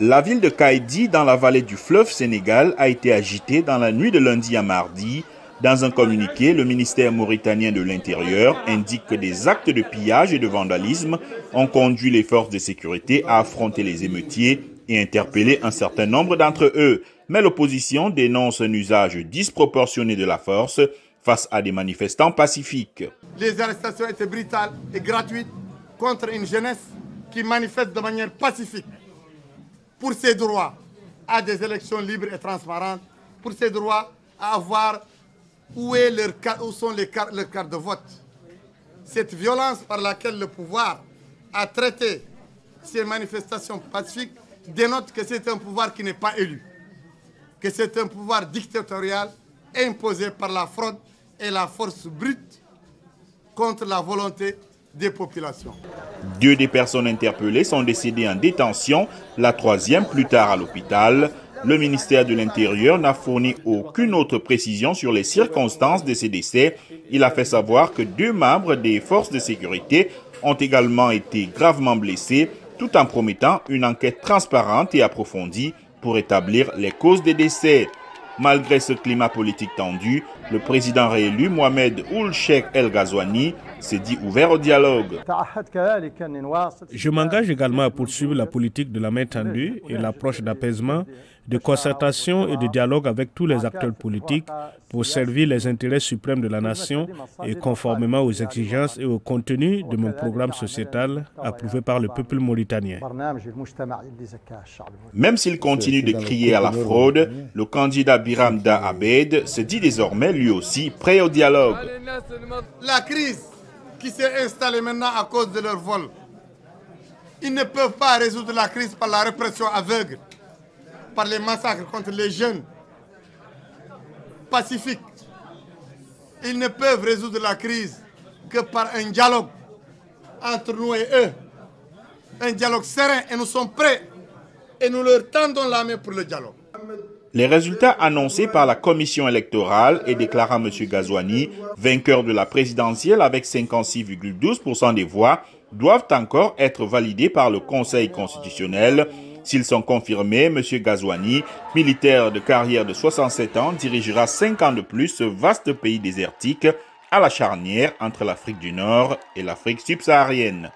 La ville de Kaïdi, dans la vallée du fleuve Sénégal, a été agitée dans la nuit de lundi à mardi. Dans un communiqué, le ministère mauritanien de l'Intérieur indique que des actes de pillage et de vandalisme ont conduit les forces de sécurité à affronter les émeutiers et interpeller un certain nombre d'entre eux. Mais l'opposition dénonce un usage disproportionné de la force face à des manifestants pacifiques. Les arrestations étaient brutales et gratuites contre une jeunesse qui manifeste de manière pacifique pour ses droits à des élections libres et transparentes, pour ses droits à avoir où sont leurs cartes de vote. Cette violence par laquelle le pouvoir a traité ces manifestations pacifiques dénote que c'est un pouvoir qui n'est pas élu, que c'est un pouvoir dictatorial imposé par la fraude et la force brute contre la volonté des populations. 2 des personnes interpellées sont décédées en détention, la 3e plus tard à l'hôpital. Le ministère de l'Intérieur n'a fourni aucune autre précision sur les circonstances de ces décès. Il a fait savoir que 2 membres des forces de sécurité ont également été gravement blessés, tout en promettant une enquête transparente et approfondie pour établir les causes des décès. Malgré ce climat politique tendu, le président réélu Mohamed Ould Cheikh El Ghazouani s'est dit ouvert au dialogue. Je m'engage également à poursuivre la politique de la main tendue et l'approche d'apaisement, de concertation et de dialogue avec tous les acteurs politiques pour servir les intérêts suprêmes de la nation et conformément aux exigences et au contenu de mon programme sociétal approuvé par le peuple mauritanien. Même s'il continue de crier à la fraude, le candidat Biramda Abed se dit désormais lui aussi prêt au dialogue. La crise qui s'est installée maintenant à cause de leur vol, ils ne peuvent pas résoudre la crise par la répression aveugle, par les massacres contre les jeunes pacifiques. Ils ne peuvent résoudre la crise que par un dialogue entre nous et eux. Un dialogue serein, et nous sommes prêts et nous leur tendons la main pour le dialogue. Les résultats annoncés par la commission électorale et déclarant M. Ghazouani vainqueur de la présidentielle avec 56,12% des voix doivent encore être validés par le Conseil constitutionnel. S'ils sont confirmés, M. Ghazouani, militaire de carrière de 67 ans, dirigera 5 ans de plus ce vaste pays désertique à la charnière entre l'Afrique du Nord et l'Afrique subsaharienne.